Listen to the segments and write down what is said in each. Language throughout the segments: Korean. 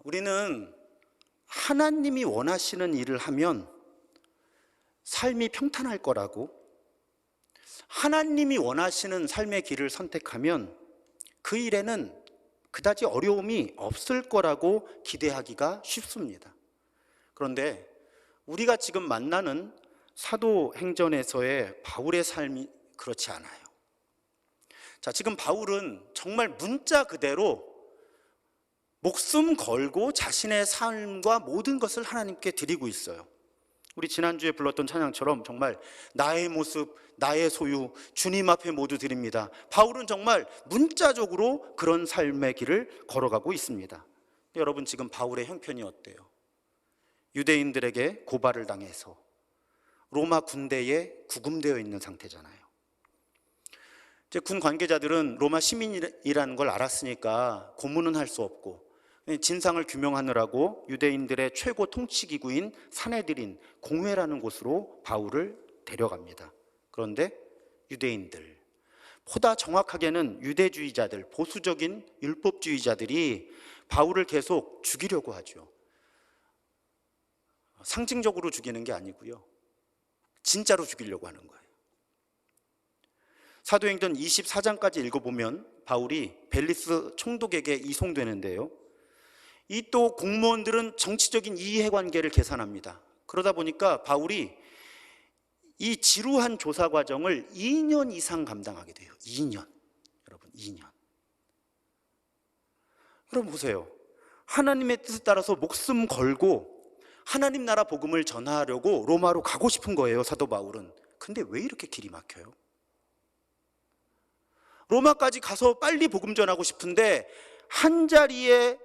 우리는 하나님이 원하시는 일을 하면 삶이 평탄할 거라고, 하나님이 원하시는 삶의 길을 선택하면 그 일에는 그다지 어려움이 없을 거라고 기대하기가 쉽습니다. 그런데 우리가 지금 만나는 사도행전에서의 바울의 삶이 그렇지 않아요. 자, 지금 바울은 정말 문자 그대로 목숨 걸고 자신의 삶과 모든 것을 하나님께 드리고 있어요. 우리 지난주에 불렀던 찬양처럼 정말 나의 모습, 나의 소유, 주님 앞에 모두 드립니다. 바울은 정말 문자적으로 그런 삶의 길을 걸어가고 있습니다. 여러분, 지금 바울의 형편이 어때요? 유대인들에게 고발을 당해서 로마 군대에 구금되어 있는 상태잖아요. 이제 군 관계자들은 로마 시민이라는 걸 알았으니까 고문은 할 수 없고 진상을 규명하느라고 유대인들의 최고 통치기구인 산헤드린 공회라는 곳으로 바울을 데려갑니다. 그런데 유대인들, 보다 정확하게는 유대주의자들, 보수적인 율법주의자들이 바울을 계속 죽이려고 하죠. 상징적으로 죽이는 게 아니고요, 진짜로 죽이려고 하는 거예요. 사도행전 24장까지 읽어보면 바울이 벨리스 총독에게 이송되는데요, 이 또 공무원들은 정치적인 이해관계를 계산합니다. 그러다 보니까 바울이 이 지루한 조사 과정을 2년 이상 감당하게 돼요. 2년. 여러분, 2년. 여러분 보세요. 하나님의 뜻에 따라서 목숨 걸고 하나님 나라 복음을 전하려고 로마로 가고 싶은 거예요, 사도 바울은. 근데 왜 이렇게 길이 막혀요? 로마까지 가서 빨리 복음 전하고 싶은데 한 자리에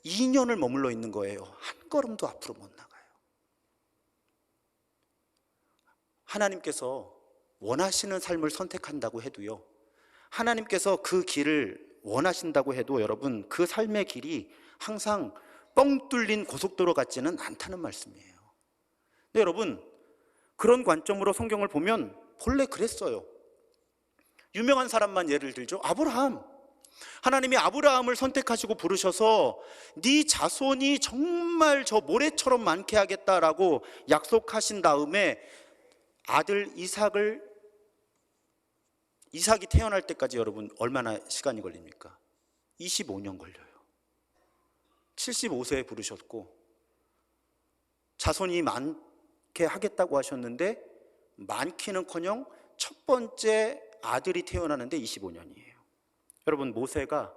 2년을 머물러 있는 거예요. 한 걸음도 앞으로 못 나가요. 하나님께서 원하시는 삶을 선택한다고 해도요, 하나님께서 그 길을 원하신다고 해도 여러분, 그 삶의 길이 항상 뻥 뚫린 고속도로 같지는 않다는 말씀이에요. 근데 여러분, 그런 관점으로 성경을 보면 본래 그랬어요. 유명한 사람만 예를 들죠. 아브라함. 하나님이 아브라함을 선택하시고 부르셔서 네 자손이 정말 저 모래처럼 많게 하겠다라고 약속하신 다음에 아들 이삭이 태어날 때까지 여러분 얼마나 시간이 걸립니까? 25년 걸려요. 75세에 부르셨고 자손이 많게 하겠다고 하셨는데 많기는커녕 첫 번째 아들이 태어나는데 25년이에요. 여러분, 모세가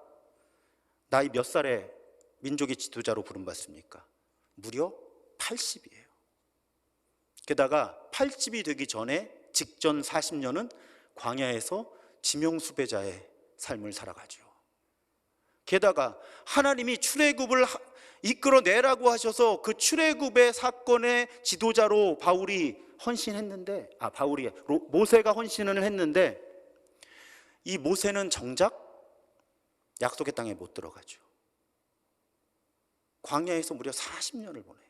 나이 몇 살에 민족의 지도자로 부름받습니까? 무려 80이에요. 게다가 80이 되기 전에 직전 40년은 광야에서 지명수배자의 삶을 살아가죠. 게다가 하나님이 출애굽을 이끌어내라고 하셔서 그 출애굽의 사건의 지도자로 모세가 헌신을 했는데 이 모세는 정작 약속의 땅에 못 들어가죠. 광야에서 무려 40년을 보내요.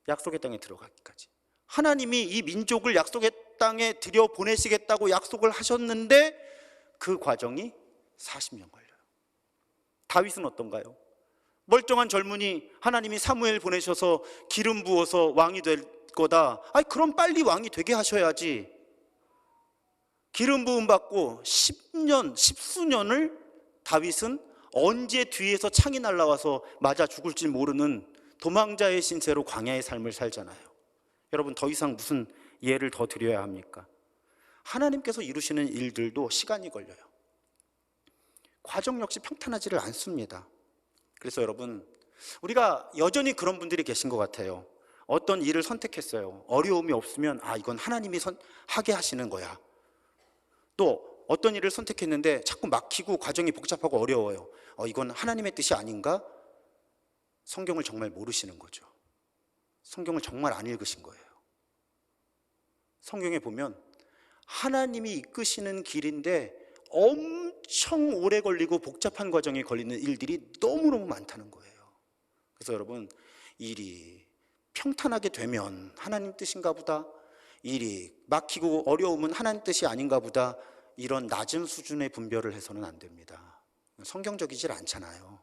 약속의 땅에 들어가기까지. 하나님이 이 민족을 약속의 땅에 들여보내시겠다고 약속을 하셨는데 그 과정이 40년 걸려요. 다윗은 어떤가요? 멀쩡한 젊은이, 하나님이 사무엘 보내셔서 기름 부어서 왕이 될 거다. 그럼 빨리 왕이 되게 하셔야지. 기름 부음 받고 10수년을 다윗은 언제 뒤에서 창이 날라와서 맞아 죽을지 모르는 도망자의 신세로 광야의 삶을 살잖아요. 여러분, 더 이상 무슨 예를 더 드려야 합니까? 하나님께서 이루시는 일들도 시간이 걸려요. 과정 역시 평탄하지를 않습니다. 그래서 여러분, 우리가 여전히 그런 분들이 계신 것 같아요. 어떤 일을 선택했어요. 어려움이 없으면 이건 하나님이 하게 하시는 거야. 또 어떤 일을 선택했는데 자꾸 막히고 과정이 복잡하고 어려워요. 이건 하나님의 뜻이 아닌가? 성경을 정말 모르시는 거죠. 성경을 정말 안 읽으신 거예요. 성경에 보면 하나님이 이끄시는 길인데 엄청 오래 걸리고 복잡한 과정이 걸리는 일들이 너무너무 많다는 거예요. 그래서 여러분, 일이 평탄하게 되면 하나님 뜻인가 보다, 일이 막히고 어려움은 하나님 뜻이 아닌가 보다, 이런 낮은 수준의 분별을 해서는 안 됩니다. 성경적이질 않잖아요.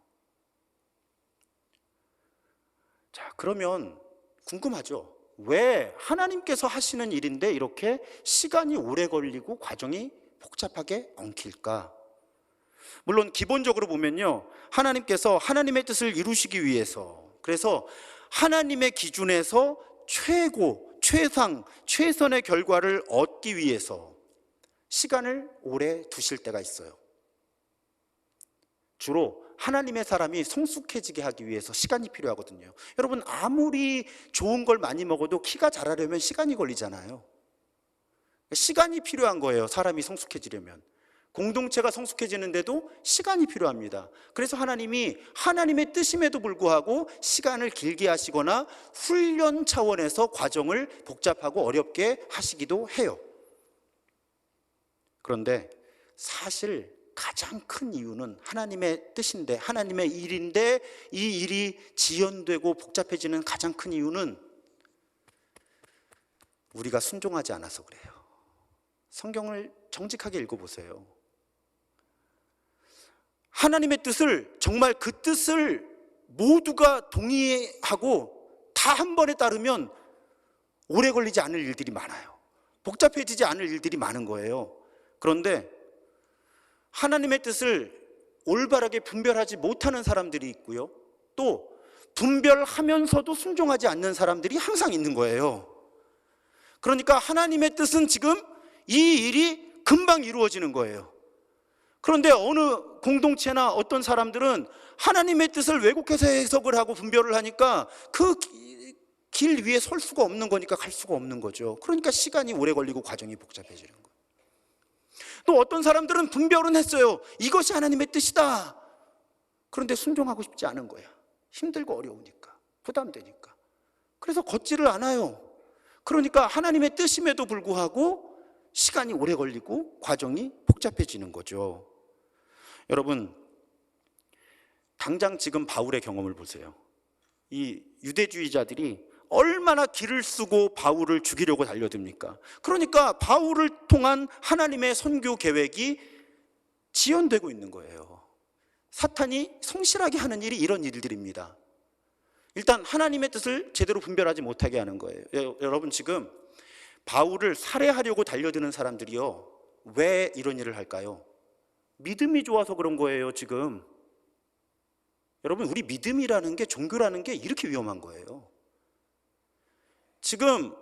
자, 그러면 궁금하죠? 왜 하나님께서 하시는 일인데 이렇게 시간이 오래 걸리고 과정이 복잡하게 엉킬까? 물론 기본적으로 보면요, 하나님께서 하나님의 뜻을 이루시기 위해서, 그래서 하나님의 기준에서 최고, 최상, 최선의 결과를 얻기 위해서 시간을 오래 두실 때가 있어요. 주로 하나님의 사람이 성숙해지게 하기 위해서 시간이 필요하거든요. 여러분, 아무리 좋은 걸 많이 먹어도 키가 자라려면 시간이 걸리잖아요. 시간이 필요한 거예요, 사람이 성숙해지려면. 공동체가 성숙해지는데도 시간이 필요합니다. 그래서 하나님이 하나님의 뜻임에도 불구하고 시간을 길게 하시거나 훈련 차원에서 과정을 복잡하고 어렵게 하시기도 해요. 그런데 사실 가장 큰 이유는 하나님의 뜻인데, 하나님의 일인데, 이 일이 지연되고 복잡해지는 가장 큰 이유는 우리가 순종하지 않아서 그래요. 성경을 정직하게 읽어보세요. 하나님의 뜻을, 정말 그 뜻을 모두가 동의하고 다 한 번에 따르면 오래 걸리지 않을 일들이 많아요. 복잡해지지 않을 일들이 많은 거예요. 그런데 하나님의 뜻을 올바르게 분별하지 못하는 사람들이 있고요, 또 분별하면서도 순종하지 않는 사람들이 항상 있는 거예요. 그러니까 하나님의 뜻은 지금 이 일이 금방 이루어지는 거예요. 그런데 어느 공동체나 어떤 사람들은 하나님의 뜻을 왜곡해서 해석을 하고 분별을 하니까 그 길 위에 설 수가 없는 거니까 갈 수가 없는 거죠. 그러니까 시간이 오래 걸리고 과정이 복잡해지는 거예요. 또 어떤 사람들은 분별은 했어요. 이것이 하나님의 뜻이다. 그런데 순종하고 싶지 않은 거야. 힘들고 어려우니까, 부담되니까. 그래서 걷지를 않아요. 그러니까 하나님의 뜻임에도 불구하고 시간이 오래 걸리고 과정이 복잡해지는 거죠. 여러분, 당장 지금 바울의 경험을 보세요. 이 유대주의자들이 얼마나 기를 쓰고 바울을 죽이려고 달려듭니까? 그러니까 바울을 통한 하나님의 선교 계획이 지연되고 있는 거예요. 사탄이 성실하게 하는 일이 이런 일들입니다. 일단 하나님의 뜻을 제대로 분별하지 못하게 하는 거예요. 여러분, 지금 바울을 살해하려고 달려드는 사람들이요, 왜 이런 일을 할까요? 믿음이 좋아서 그런 거예요. 지금 여러분, 우리 믿음이라는 게, 종교라는 게 이렇게 위험한 거예요. 지금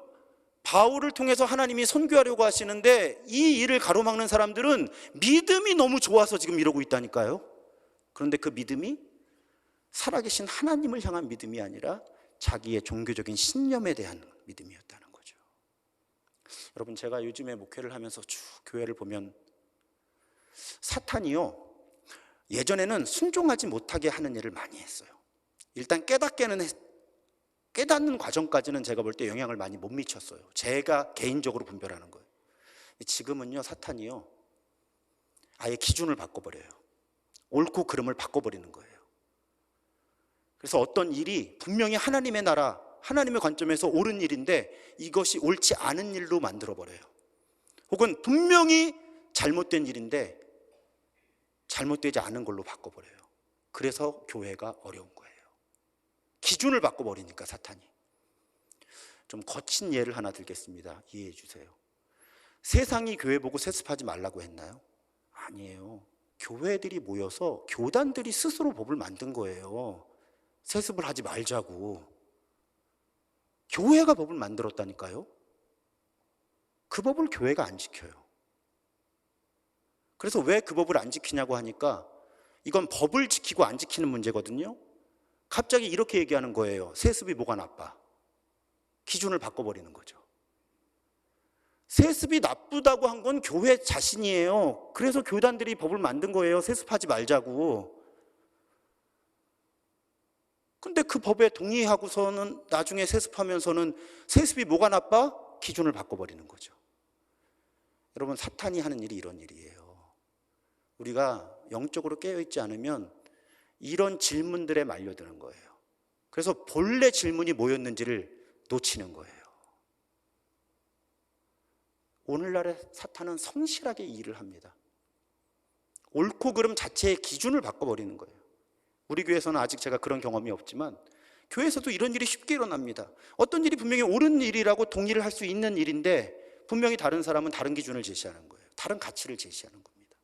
바울을 통해서 하나님이 선교하려고 하시는데 이 일을 가로막는 사람들은 믿음이 너무 좋아서 지금 이러고 있다니까요. 그런데 그 믿음이 살아계신 하나님을 향한 믿음이 아니라 자기의 종교적인 신념에 대한 믿음이었다는 거죠. 여러분, 제가 요즘에 목회를 하면서 쭉 교회를 보면 사탄이요, 예전에는 순종하지 못하게 하는 일을 많이 했어요. 일단 깨닫는 과정까지는 제가 볼 때 영향을 많이 못 미쳤어요. 제가 개인적으로 분별하는 거예요. 지금은요, 사탄이요, 아예 기준을 바꿔버려요. 옳고 그름을 바꿔버리는 거예요. 그래서 어떤 일이 분명히 하나님의 나라, 하나님의 관점에서 옳은 일인데 이것이 옳지 않은 일로 만들어버려요. 혹은 분명히 잘못된 일인데 잘못되지 않은 걸로 바꿔버려요. 그래서 교회가 어려운 거예요. 기준을 바꿔버리니까, 사탄이. 좀 거친 예를 하나 들겠습니다. 이해해 주세요. 세상이 교회 보고 세습하지 말라고 했나요? 아니에요. 교회들이 모여서 교단들이 스스로 법을 만든 거예요. 세습을 하지 말자고. 교회가 법을 만들었다니까요. 그 법을 교회가 안 지켜요. 그래서 왜 그 법을 안 지키냐고 하니까 이건 법을 지키고 안 지키는 문제거든요. 갑자기 이렇게 얘기하는 거예요. 세습이 뭐가 나빠? 기준을 바꿔버리는 거죠. 세습이 나쁘다고 한 건 교회 자신이에요. 그래서 교단들이 법을 만든 거예요. 세습하지 말자고. 근데 그 법에 동의하고서는 나중에 세습하면서는 세습이 뭐가 나빠? 기준을 바꿔버리는 거죠. 여러분, 사탄이 하는 일이 이런 일이에요. 우리가 영적으로 깨어있지 않으면 이런 질문들에 말려드는 거예요. 그래서 본래 질문이 뭐였는지를 놓치는 거예요. 오늘날의 사탄은 성실하게 일을 합니다. 옳고 그름 자체의 기준을 바꿔버리는 거예요. 우리 교회에서는 아직 제가 그런 경험이 없지만 교회에서도 이런 일이 쉽게 일어납니다. 어떤 일이 분명히 옳은 일이라고 동의를 할 수 있는 일인데 분명히 다른 사람은 다른 기준을 제시하는 거예요. 다른 가치를 제시하는 겁니다.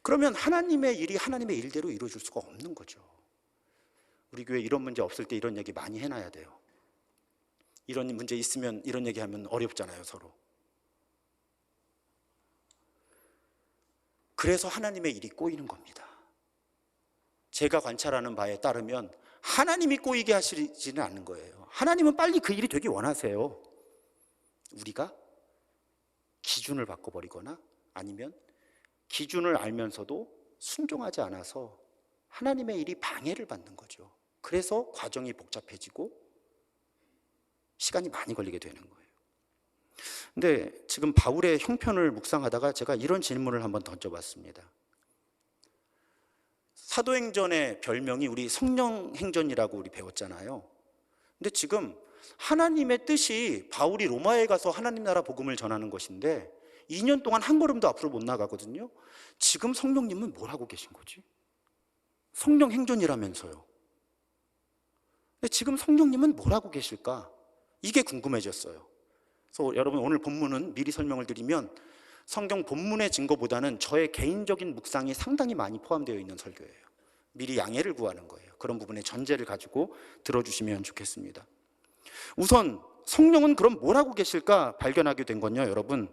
그러면 하나님의 일이 하나님의 일대로 이루어질 수가 없는 거죠. 우리 교회 이런 문제 없을 때 이런 얘기 많이 해놔야 돼요. 이런 문제 있으면 이런 얘기하면 어렵잖아요, 서로. 그래서 하나님의 일이 꼬이는 겁니다. 제가 관찰하는 바에 따르면 하나님이 꼬이게 하시지는 않는 거예요. 하나님은 빨리 그 일이 되기 원하세요. 우리가 기준을 바꿔버리거나 아니면 기준을 알면서도 순종하지 않아서 하나님의 일이 방해를 받는 거죠. 그래서 과정이 복잡해지고 시간이 많이 걸리게 되는 거예요. 근데 지금 바울의 형편을 묵상하다가 제가 이런 질문을 한번 던져봤습니다. 사도행전의 별명이 우리 성령행전이라고 우리 배웠잖아요. 근데 지금 하나님의 뜻이 바울이 로마에 가서 하나님 나라 복음을 전하는 것인데 2년 동안 한 걸음도 앞으로 못 나가거든요. 지금 성령님은 뭘 하고 계신 거지? 성령행전이라면서요. 근데 지금 성령님은 뭘 하고 계실까? 이게 궁금해졌어요. 그래서 여러분 오늘 본문은 미리 설명을 드리면 성경 본문의 증거보다는 저의 개인적인 묵상이 상당히 많이 포함되어 있는 설교예요. 미리 양해를 구하는 거예요. 그런 부분의 전제를 가지고 들어주시면 좋겠습니다. 우선 성령은 그럼 뭘 하고 계실까 발견하게 된 건요, 여러분.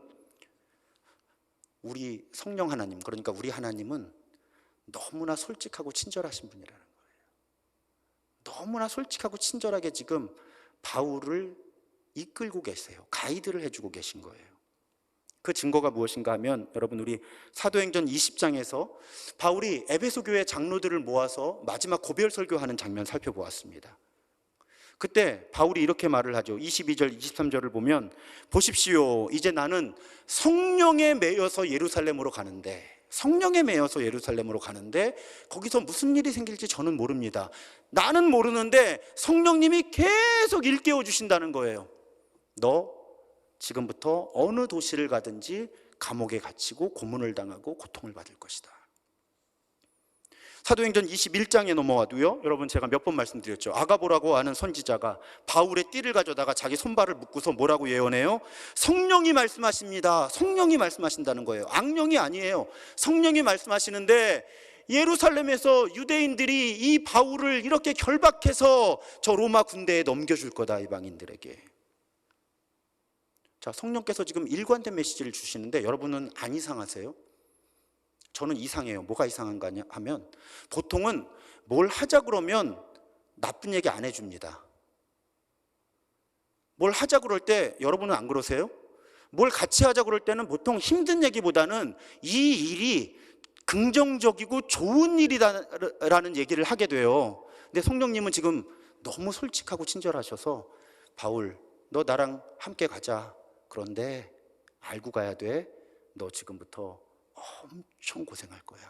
우리 성령 하나님, 그러니까 우리 하나님은 너무나 솔직하고 친절하신 분이라는 거예요. 너무나 솔직하고 친절하게 지금 바울을 이끌고 계세요. 가이드를 해주고 계신 거예요. 그 증거가 무엇인가 하면 여러분 우리 사도행전 20장에서 바울이 에베소 교회 장로들을 모아서 마지막 고별 설교하는 장면 살펴보았습니다. 그때 바울이 이렇게 말을 하죠. 22절 23절을 보면 보십시오, 이제 나는 성령에 매여서 예루살렘으로 가는데, 성령에 매여서 예루살렘으로 가는데 거기서 무슨 일이 생길지 저는 모릅니다. 나는 모르는데 성령님이 계속 일깨워 주신다는 거예요. 너 지금부터 어느 도시를 가든지 감옥에 갇히고 고문을 당하고 고통을 받을 것이다. 사도행전 21장에 넘어와도요, 여러분 제가 몇 번 말씀드렸죠. 아가보라고 하는 선지자가 바울의 띠를 가져다가 자기 손발을 묶고서 뭐라고 예언해요? 성령이 말씀하십니다. 성령이 말씀하신다는 거예요. 악령이 아니에요. 성령이 말씀하시는데 예루살렘에서 유대인들이 이 바울을 이렇게 결박해서 저 로마 군대에 넘겨줄 거다, 이방인들에게. 자, 성령께서 지금 일관된 메시지를 주시는데 여러분은 안 이상하세요? 저는 이상해요. 뭐가 이상한가 하면 보통은 뭘 하자 그러면 나쁜 얘기 안 해줍니다. 뭘 하자 그럴 때 여러분은 안 그러세요? 뭘 같이 하자 그럴 때는 보통 힘든 얘기보다는 이 일이 긍정적이고 좋은 일이라는 얘기를 하게 돼요. 근데 성령님은 지금 너무 솔직하고 친절하셔서 바울, 너 나랑 함께 가자. 그런데 알고 가야 돼. 너 지금부터 엄청 고생할 거야.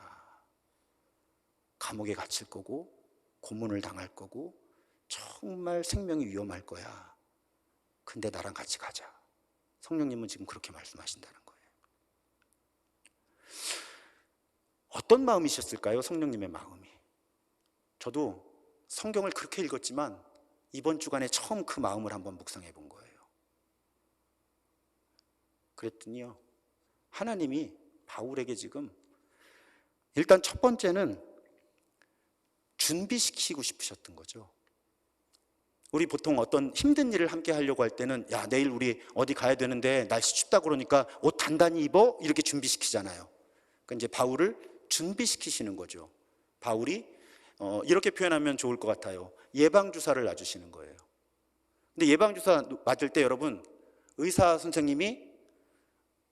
감옥에 갇힐 거고 고문을 당할 거고 정말 생명이 위험할 거야. 근데 나랑 같이 가자. 성령님은 지금 그렇게 말씀하신다는 거예요. 어떤 마음이셨을까요? 성령님의 마음이. 저도 성경을 그렇게 읽었지만 이번 주간에 처음 그 마음을 한번 묵상해 본 거예요. 그랬더니요, 하나님이 바울에게 지금 일단 첫 번째는 준비시키고 싶으셨던 거죠. 우리 보통 어떤 힘든 일을 함께 하려고 할 때는 야, 내일 우리 어디 가야 되는데 날씨 춥다 그러니까 옷 단단히 입어, 이렇게 준비시키잖아요. 그러니까 이제 바울을 준비시키시는 거죠. 바울이 이렇게 표현하면 좋을 것 같아요. 예방주사를 놔주시는 거예요. 근데 예방주사 맞을 때 여러분, 의사 선생님이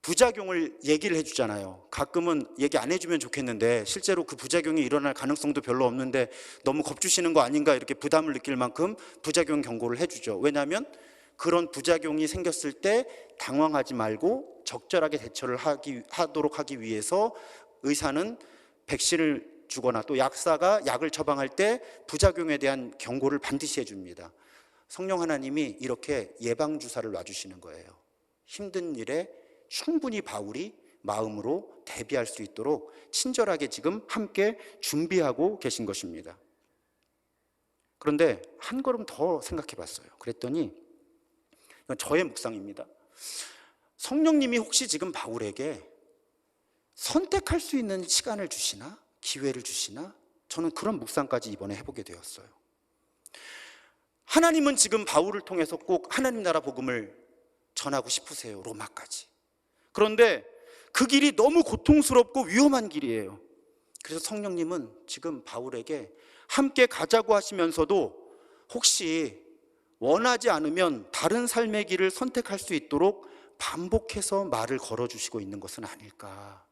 부작용을 얘기를 해주잖아요. 가끔은 얘기 안 해주면 좋겠는데 실제로 그 부작용이 일어날 가능성도 별로 없는데 너무 겁주시는 거 아닌가 이렇게 부담을 느낄 만큼 부작용 경고를 해주죠. 왜냐하면 그런 부작용이 생겼을 때 당황하지 말고 적절하게 대처를 하도록 하기 위해서 의사는 백신을 주거나 또 약사가 약을 처방할 때 부작용에 대한 경고를 반드시 해줍니다. 성령 하나님이 이렇게 예방주사를 놔주시는 거예요. 힘든 일에 충분히 바울이 마음으로 대비할 수 있도록 친절하게 지금 함께 준비하고 계신 것입니다. 그런데 한 걸음 더 생각해 봤어요. 그랬더니 이건 저의 묵상입니다. 성령님이 혹시 지금 바울에게 선택할 수 있는 시간을 주시나? 기회를 주시나? 저는 그런 묵상까지 이번에 해보게 되었어요. 하나님은 지금 바울을 통해서 꼭 하나님 나라 복음을 전하고 싶으세요. 로마까지. 그런데 그 길이 너무 고통스럽고 위험한 길이에요. 그래서 성령님은 지금 바울에게 함께 가자고 하시면서도 혹시 원하지 않으면 다른 삶의 길을 선택할 수 있도록 반복해서 말을 걸어주시고 있는 것은 아닐까.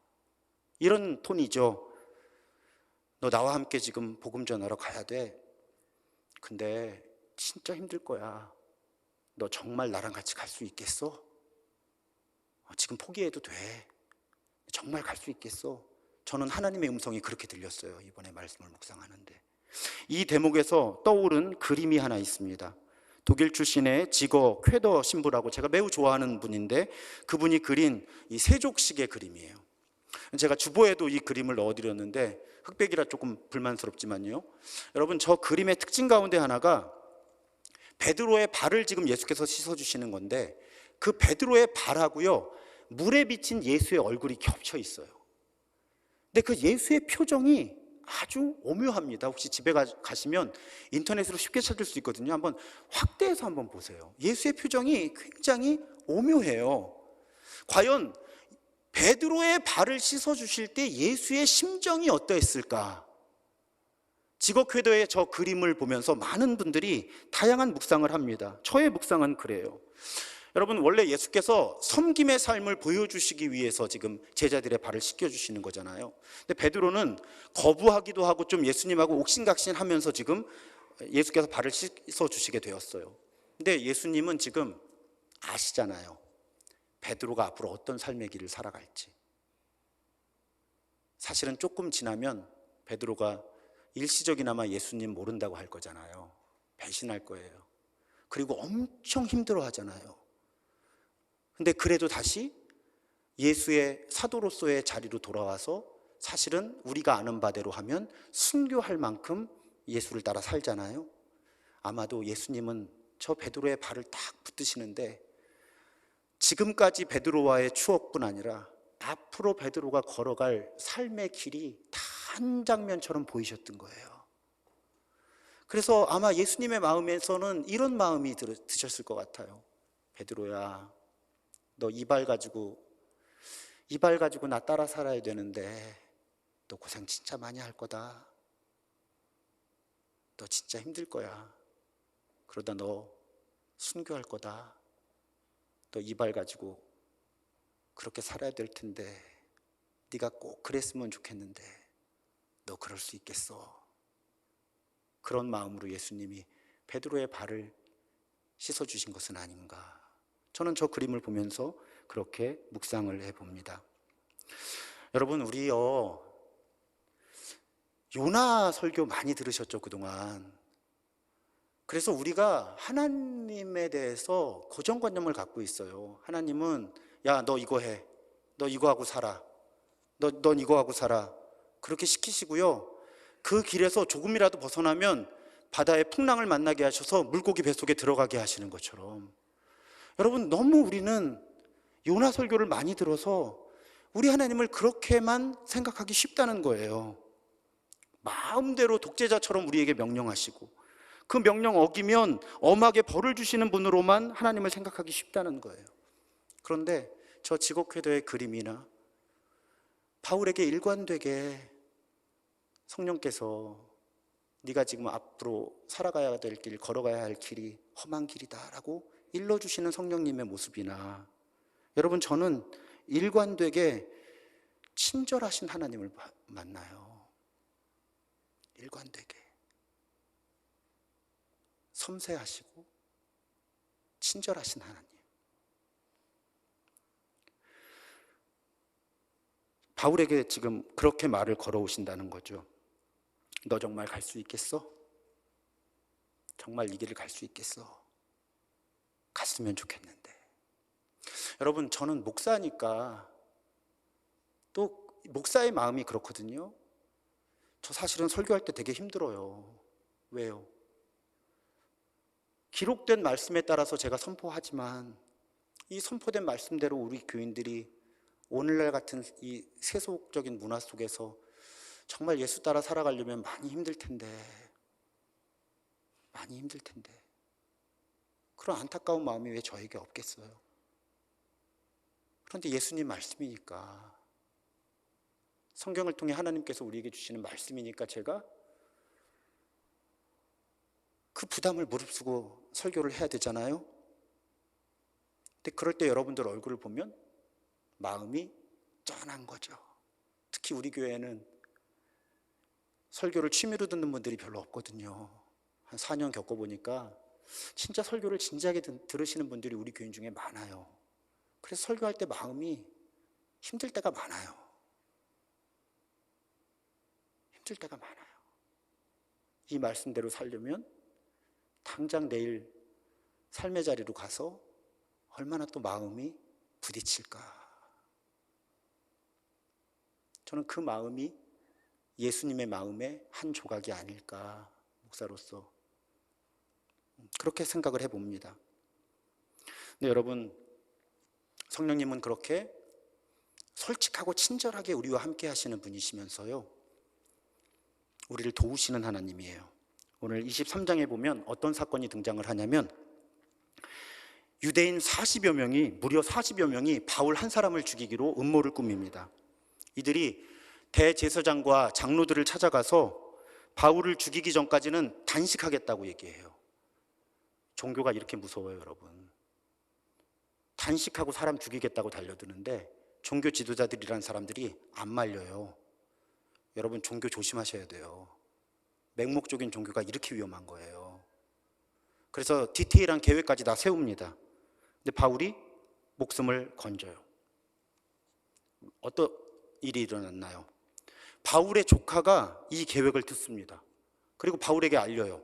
이런 톤이죠. 너 나와 함께 지금 복음 전하러 가야 돼. 근데 진짜 힘들 거야. 너 정말 나랑 같이 갈 수 있겠어? 지금 포기해도 돼. 정말 갈 수 있겠어? 저는 하나님의 음성이 그렇게 들렸어요. 이번에 말씀을 묵상하는데. 이 대목에서 떠오른 그림이 하나 있습니다. 독일 출신의 지거 쾌더 신부라고 제가 매우 좋아하는 분인데 그분이 그린 이 세족식의 그림이에요. 제가 주보에도 이 그림을 넣어드렸는데 흑백이라 조금 불만스럽지만요. 여러분, 저 그림의 특징 가운데 하나가 베드로의 발을 지금 예수께서 씻어주시는 건데 그 베드로의 발하고요 물에 비친 예수의 얼굴이 겹쳐 있어요. 근데 그 예수의 표정이 아주 오묘합니다. 혹시 집에 가시면 인터넷으로 쉽게 찾을 수 있거든요. 한번 확대해서 한번 보세요. 예수의 표정이 굉장히 오묘해요. 과연 베드로의 발을 씻어주실 때 예수의 심정이 어떠했을까? 직업회도의 저 그림을 보면서 많은 분들이 다양한 묵상을 합니다. 저의 묵상은 그래요. 여러분, 원래 예수께서 섬김의 삶을 보여주시기 위해서 지금 제자들의 발을 씻겨주시는 거잖아요. 근데 베드로는 거부하기도 하고 좀 예수님하고 옥신각신 하면서 지금 예수께서 발을 씻어주시게 되었어요. 근데 예수님은 지금 아시잖아요. 베드로가 앞으로 어떤 삶의 길을 살아갈지. 사실은 조금 지나면 베드로가 일시적이나마 예수님 모른다고 할 거잖아요. 배신할 거예요. 그리고 엄청 힘들어 하잖아요. 근데 그래도 다시 예수의 사도로서의 자리로 돌아와서 사실은 우리가 아는 바대로 하면 순교할 만큼 예수를 따라 살잖아요. 아마도 예수님은 저 베드로의 발을 딱 붙드시는데 지금까지 베드로와의 추억뿐 아니라 앞으로 베드로가 걸어갈 삶의 길이 다 한 장면처럼 보이셨던 거예요. 그래서 아마 예수님의 마음에서는 이런 마음이 드셨을 것 같아요. 베드로야, 너 이 발 가지고 나 따라 살아야 되는데 너 고생 진짜 많이 할 거다. 너 진짜 힘들 거야. 그러다 너 순교할 거다. 너 이 발 가지고 그렇게 살아야 될 텐데 네가 꼭 그랬으면 좋겠는데 너 그럴 수 있겠어? 그런 마음으로 예수님이 베드로의 발을 씻어주신 것은 아닌가. 저는 저 그림을 보면서 그렇게 묵상을 해봅니다. 여러분, 우리요 요나 설교 많이 들으셨죠, 그동안. 그래서 우리가 하나님에 대해서 고정관념을 갖고 있어요. 하나님은 야, 너 이거 해. 너 이거 하고 살아. 넌 이거 하고 살아. 그렇게 시키시고요. 그 길에서 조금이라도 벗어나면 바다의 풍랑을 만나게 하셔서 물고기 뱃속에 들어가게 하시는 것처럼. 여러분, 너무 우리는 요나 설교를 많이 들어서 우리 하나님을 그렇게만 생각하기 쉽다는 거예요. 마음대로 독재자처럼 우리에게 명령하시고 그 명령 어기면 엄하게 벌을 주시는 분으로만 하나님을 생각하기 쉽다는 거예요. 그런데 저 지곡회도의 그림이나 바울에게 일관되게 성령께서 네가 지금 앞으로 살아가야 될 길, 걸어가야 할 길이 험한 길이다라고 일러주시는 성령님의 모습이나, 여러분, 저는 일관되게 친절하신 하나님을 만나요. 일관되게 섬세하시고 친절하신 하나님. 바울에게 지금 그렇게 말을 걸어오신다는 거죠. 너 정말 갈 수 있겠어? 정말 이 길을 갈 수 있겠어? 갔으면 좋겠는데. 여러분, 저는 목사니까 또 목사의 마음이 그렇거든요. 저 사실은 설교할 때 되게 힘들어요. 왜요? 기록된 말씀에 따라서 제가 선포하지만 이 선포된 말씀대로 우리 교인들이 오늘날 같은 이 세속적인 문화 속에서 정말 예수 따라 살아가려면 많이 힘들 텐데, 많이 힘들 텐데, 그런 안타까운 마음이 왜 저에게 없겠어요? 그런데 예수님 말씀이니까, 성경을 통해 하나님께서 우리에게 주시는 말씀이니까 제가 그 부담을 무릅쓰고 설교를 해야 되잖아요. 근데 그럴 때 여러분들 얼굴을 보면 마음이 짠한 거죠. 특히 우리 교회는 설교를 취미로 듣는 분들이 별로 없거든요. 한 4년 겪어보니까 진짜 설교를 진지하게 들으시는 분들이 우리 교인 중에 많아요. 그래서 설교할 때 마음이 힘들 때가 많아요. 힘들 때가 많아요. 이 말씀대로 살려면 당장 내일 삶의 자리로 가서 얼마나 또 마음이 부딪힐까. 저는 그 마음이 예수님의 마음의 한 조각이 아닐까, 목사로서 그렇게 생각을 해봅니다. 근데 여러분, 성령님은 그렇게 솔직하고 친절하게 우리와 함께 하시는 분이시면서요, 우리를 도우시는 하나님이에요. 오늘 23장에 보면 어떤 사건이 등장을 하냐면, 유대인 40여 명이, 무려 40여 명이 바울 한 사람을 죽이기로 음모를 꾸밉니다. 이들이 대제사장과 장로들을 찾아가서 바울을 죽이기 전까지는 단식하겠다고 얘기해요. 종교가 이렇게 무서워요, 여러분. 단식하고 사람 죽이겠다고 달려드는데 종교 지도자들이란 사람들이 안 말려요. 여러분, 종교 조심하셔야 돼요. 맹목적인 종교가 이렇게 위험한 거예요. 그래서 디테일한 계획까지 다 세웁니다. 근데 바울이 목숨을 건져요. 어떤 일이 일어났나요? 바울의 조카가 이 계획을 듣습니다. 그리고 바울에게 알려요.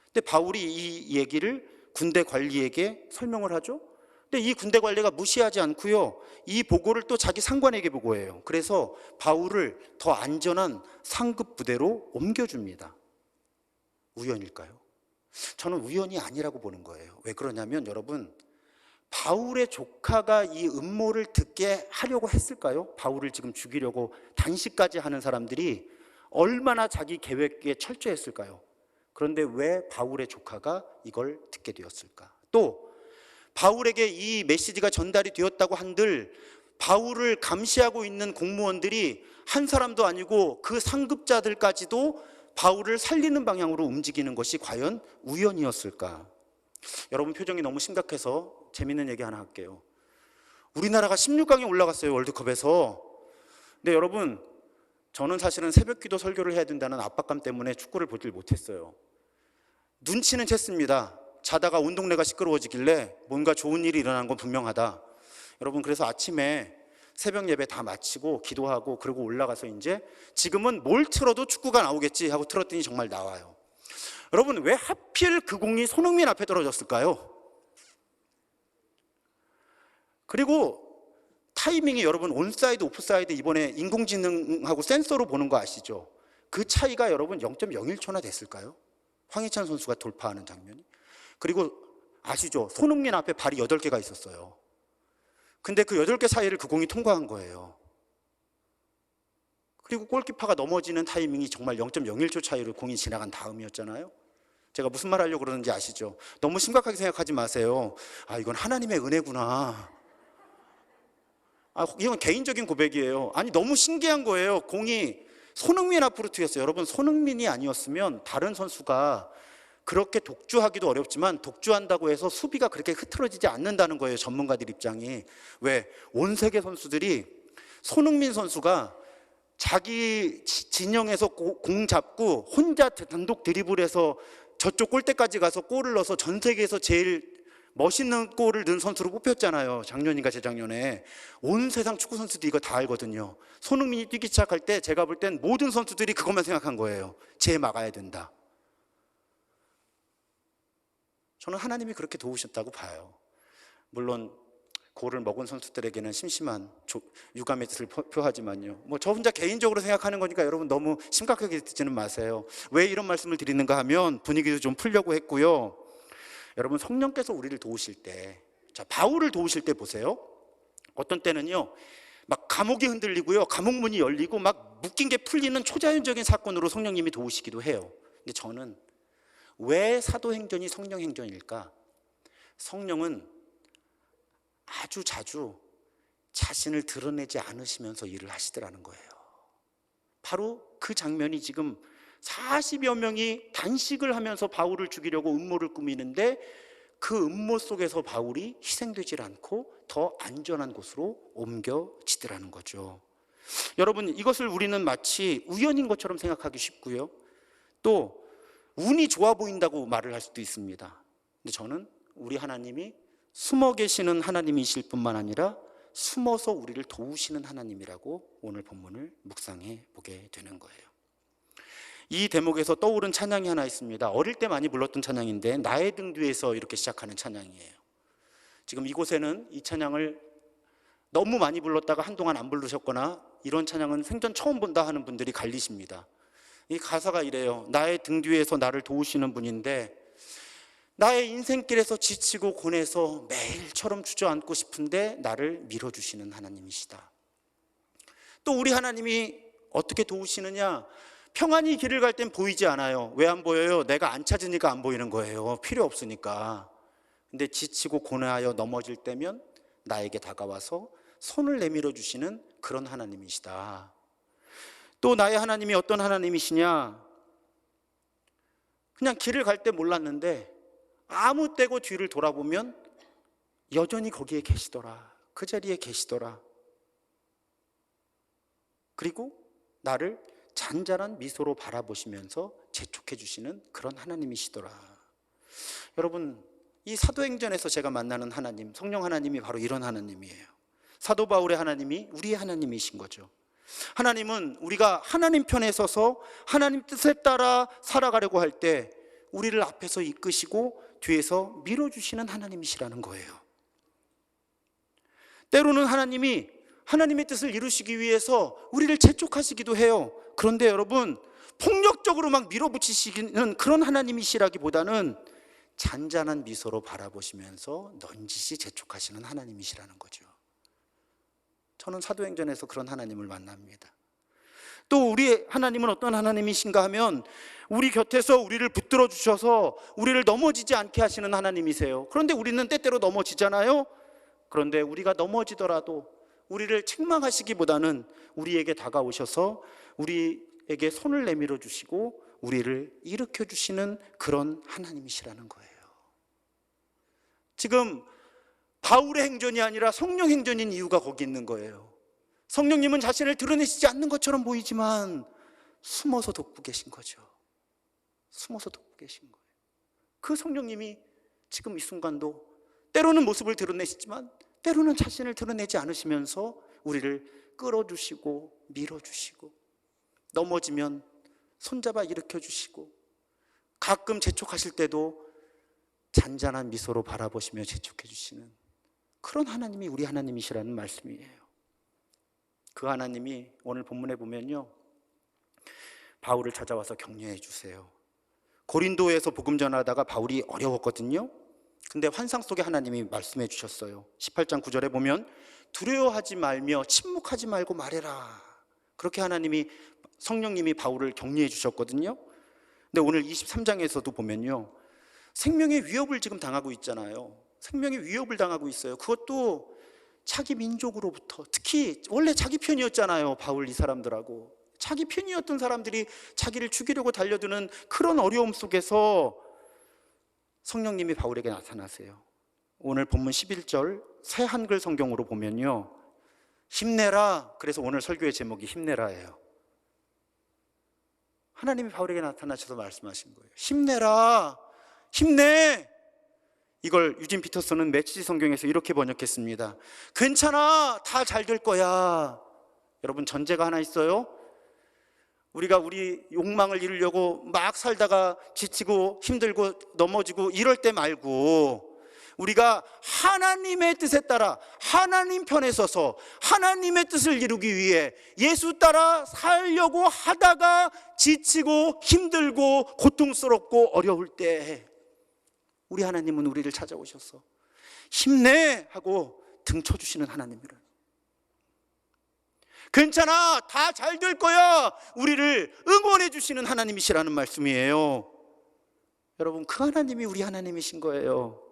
근데 바울이 이 얘기를 군대 관리에게 설명을 하죠. 근데 이 군대 관리가 무시하지 않고요, 이 보고를 또 자기 상관에게 보고해요. 그래서 바울을 더 안전한 상급 부대로 옮겨줍니다. 우연일까요? 저는 우연이 아니라고 보는 거예요. 왜 그러냐면, 여러분, 바울의 조카가 이 음모를 듣게 하려고 했을까요? 바울을 지금 죽이려고 단식까지 하는 사람들이 얼마나 자기 계획에 철저했을까요? 그런데 왜 바울의 조카가 이걸 듣게 되었을까? 또 바울에게 이 메시지가 전달이 되었다고 한들 바울을 감시하고 있는 공무원들이 한 사람도 아니고 그 상급자들까지도 바울을 살리는 방향으로 움직이는 것이 과연 우연이었을까? 여러분, 표정이 너무 심각해서 재밌는 얘기 하나 할게요. 우리나라가 16강에 올라갔어요, 월드컵에서. 근데 여러분, 저는 사실은 새벽기도 설교를 해야 된다는 압박감 때문에 축구를 보질 못했어요. 눈치는 챘습니다. 자다가 온 동네가 시끄러워지길래 뭔가 좋은 일이 일어난 건 분명하다. 여러분, 그래서 아침에 새벽 예배 다 마치고 기도하고 그러고 올라가서 이제 지금은 뭘 틀어도 축구가 나오겠지 하고 틀었더니 정말 나와요. 여러분, 왜 하필 그 공이 손흥민 앞에 떨어졌을까요? 그리고 타이밍이, 여러분, 온사이드, 오프사이드 이번에 인공지능하고 센서로 보는 거 아시죠? 그 차이가 여러분 0.01초나 됐을까요? 황희찬 선수가 돌파하는 장면이. 그리고 아시죠? 손흥민 앞에 발이 8개가 있었어요. 근데 그 8개 사이를 그 공이 통과한 거예요. 그리고 골키퍼가 넘어지는 타이밍이 정말 0.01초 차이로 공이 지나간 다음이었잖아요. 제가 무슨 말 하려고 그러는지 아시죠? 너무 심각하게 생각하지 마세요. 아, 이건 하나님의 은혜구나. 아, 이건 개인적인 고백이에요. 아니, 너무 신기한 거예요. 공이 손흥민 앞으로 튀었어요. 여러분, 손흥민이 아니었으면 다른 선수가 그렇게 독주하기도 어렵지만 독주한다고 해서 수비가 그렇게 흐트러지지 않는다는 거예요, 전문가들 입장이. 왜? 온 세계 선수들이 손흥민 선수가 자기 진영에서 공 잡고 혼자 단독 드리블해서 저쪽 골대까지 가서 골을 넣어서 전 세계에서 제일 멋있는 골을 넣은 선수로 뽑혔잖아요. 작년인가 재작년에. 온 세상 축구 선수들이 이거 다 알거든요. 손흥민이 뛰기 시작할 때 제가 볼 땐 모든 선수들이 그것만 생각한 거예요. 쟤 막아야 된다. 저는 하나님이 그렇게 도우셨다고 봐요. 물론 골을 먹은 선수들에게는 심심한 유감의 뜻을 표하지만요, 뭐 저 혼자 개인적으로 생각하는 거니까 여러분 너무 심각하게 듣지는 마세요. 왜 이런 말씀을 드리는가 하면 분위기도 좀 풀려고 했고요. 여러분, 성령께서 우리를 도우실 때, 자, 바울을 도우실 때 보세요. 어떤 때는요, 막 감옥이 흔들리고요, 감옥 문이 열리고 막 묶인 게 풀리는 초자연적인 사건으로 성령님이 도우시기도 해요. 근데 저는 왜 사도행전이 성령행전일까? 성령은 아주 자주 자신을 드러내지 않으시면서 일을 하시더라는 거예요. 바로 그 장면이 지금 40여 명이 단식을 하면서 바울을 죽이려고 음모를 꾸미는데, 그 음모 속에서 바울이 희생되질 않고 더 안전한 곳으로 옮겨지더라는 거죠. 여러분, 이것을 우리는 마치 우연인 것처럼 생각하기 쉽고요, 또 운이 좋아 보인다고 말을 할 수도 있습니다. 근데 저는 우리 하나님이 숨어 계시는 하나님이실 뿐만 아니라 숨어서 우리를 도우시는 하나님이라고 오늘 본문을 묵상해 보게 되는 거예요. 이 대목에서 떠오른 찬양이 하나 있습니다. 어릴 때 많이 불렀던 찬양인데, 나의 등 뒤에서 이렇게 시작하는 찬양이에요. 지금 이곳에는 이 찬양을 너무 많이 불렀다가 한동안 안 부르셨거나 이런 찬양은 생전 처음 본다 하는 분들이 갈리십니다. 이 가사가 이래요. 나의 등 뒤에서 나를 도우시는 분인데, 나의 인생길에서 지치고 고뇌서 매일처럼 주저앉고 싶은데 나를 밀어주시는 하나님이시다. 또 우리 하나님이 어떻게 도우시느냐? 평안히 길을 갈 땐 보이지 않아요. 왜 안 보여요? 내가 안 찾으니까 안 보이는 거예요. 필요 없으니까. 근데 지치고 고뇌하여 넘어질 때면 나에게 다가와서 손을 내밀어 주시는 그런 하나님이시다. 또 나의 하나님이 어떤 하나님이시냐? 그냥 길을 갈 때 몰랐는데 아무 때고 뒤를 돌아보면 여전히 거기에 계시더라. 그 자리에 계시더라. 그리고 나를 잔잔한 미소로 바라보시면서 재촉해 주시는 그런 하나님이시더라. 여러분, 이 사도행전에서 제가 만나는 하나님, 성령 하나님이 바로 이런 하나님이에요. 사도 바울의 하나님이 우리의 하나님이신 거죠. 하나님은 우리가 하나님 편에 서서 하나님 뜻에 따라 살아가려고 할 때 우리를 앞에서 이끄시고 뒤에서 밀어주시는 하나님이시라는 거예요. 때로는 하나님이 하나님의 뜻을 이루시기 위해서 우리를 재촉하시기도 해요. 그런데 여러분, 폭력적으로 막 밀어붙이시는 그런 하나님이시라기보다는 잔잔한 미소로 바라보시면서 넌지시 재촉하시는 하나님이시라는 거죠. 저는 사도행전에서 그런 하나님을 만납니다. 또 우리 하나님은 어떤 하나님이신가 하면 우리 곁에서 우리를 붙들어 주셔서 우리를 넘어지지 않게 하시는 하나님이세요. 그런데 우리는 때때로 넘어지잖아요. 그런데 우리가 넘어지더라도 우리를 책망하시기보다는 우리에게 다가오셔서 우리에게 손을 내밀어 주시고 우리를 일으켜 주시는 그런 하나님이시라는 거예요. 지금 바울의 행전이 아니라 성령 행전인 이유가 거기 있는 거예요. 성령님은 자신을 드러내시지 않는 것처럼 보이지만 숨어서 돕고 계신 거죠. 숨어서 돕고 계신 거예요. 그 성령님이 지금 이 순간도 때로는 모습을 드러내시지만 때로는 자신을 드러내지 않으시면서 우리를 끌어주시고 밀어주시고, 넘어지면 손잡아 일으켜주시고, 가끔 재촉하실 때도 잔잔한 미소로 바라보시며 재촉해 주시는 그런 하나님이 우리 하나님이시라는 말씀이에요. 그 하나님이 오늘 본문에 보면요, 바울을 찾아와서 격려해 주세요. 고린도에서 복음 전하다가 바울이 어려웠거든요. 근데 환상 속에 하나님이 말씀해 주셨어요. 18장 9절에 보면 두려워하지 말며 침묵하지 말고 말해라. 그렇게 하나님이, 성령님이 바울을 격려해 주셨거든요. 근데 오늘 23장에서도 보면요, 생명의 위협을 지금 당하고 있잖아요. 생명의 위협을 당하고 있어요. 그것도 자기 민족으로부터, 특히 원래 자기 편이었잖아요. 바울 이 사람들하고 자기 편이었던 사람들이 자기를 죽이려고 달려드는 그런 어려움 속에서 성령님이 바울에게 나타나세요. 오늘 본문 11절 새 한글 성경으로 보면요, 힘내라. 그래서 오늘 설교의 제목이 힘내라예요. 하나님이 바울에게 나타나셔서 말씀하신 거예요. 힘내라, 힘내. 이걸 유진 피터슨은 메시지 성경에서 이렇게 번역했습니다. 괜찮아, 다 잘 될 거야. 여러분, 전제가 하나 있어요. 우리가 우리 욕망을 이루려고 막 살다가 지치고 힘들고 넘어지고 이럴 때 말고, 우리가 하나님의 뜻에 따라 하나님 편에 서서 하나님의 뜻을 이루기 위해 예수 따라 살려고 하다가 지치고 힘들고 고통스럽고 어려울 때 우리 하나님은 우리를 찾아오셔서 힘내 하고 등 쳐주시는 하나님이라. 괜찮아, 다 잘 될 거야, 우리를 응원해 주시는 하나님이시라는 말씀이에요. 여러분, 그 하나님이 우리 하나님이신 거예요.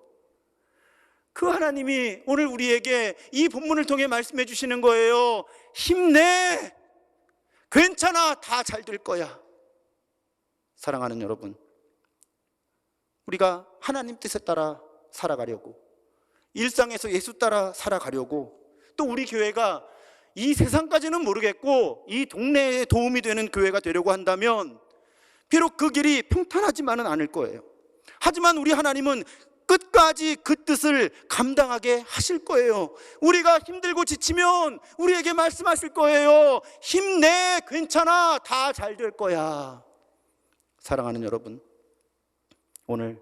그 하나님이 오늘 우리에게 이 본문을 통해 말씀해 주시는 거예요. 힘내, 괜찮아, 다 잘 될 거야. 사랑하는 여러분, 우리가 하나님 뜻에 따라 살아가려고, 일상에서 예수 따라 살아가려고, 또 우리 교회가 이 세상까지는 모르겠고 이 동네에 도움이 되는 교회가 되려고 한다면 비록 그 길이 평탄하지만은 않을 거예요. 하지만 우리 하나님은 끝까지 그 뜻을 감당하게 하실 거예요. 우리가 힘들고 지치면 우리에게 말씀하실 거예요. 힘내, 괜찮아, 다 잘 될 거야. 사랑하는 여러분, 오늘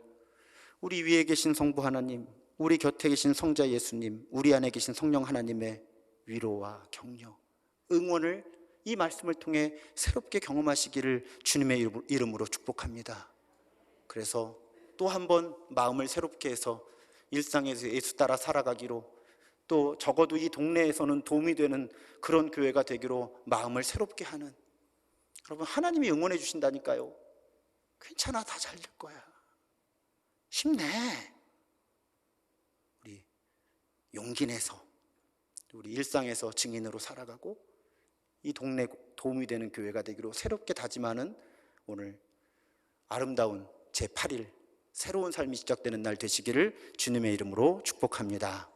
우리 위에 계신 성부 하나님, 우리 곁에 계신 성자 예수님, 우리 안에 계신 성령 하나님의 위로와 격려, 응원을 이 말씀을 통해 새롭게 경험하시기를 주님의 이름으로 축복합니다. 그래서 또 한 번 마음을 새롭게 해서 일상에서 예수 따라 살아가기로, 또 적어도 이 동네에서는 도움이 되는 그런 교회가 되기로 마음을 새롭게 하는, 여러분, 하나님이 응원해 주신다니까요. 괜찮아, 다 잘 될 거야, 힘내. 우리 용기 내서 우리 일상에서 증인으로 살아가고 이 동네 도움이 되는 교회가 되기로 새롭게 다짐하는 오늘 아름다운 제8일 새로운 삶이 시작되는 날 되시기를 주님의 이름으로 축복합니다.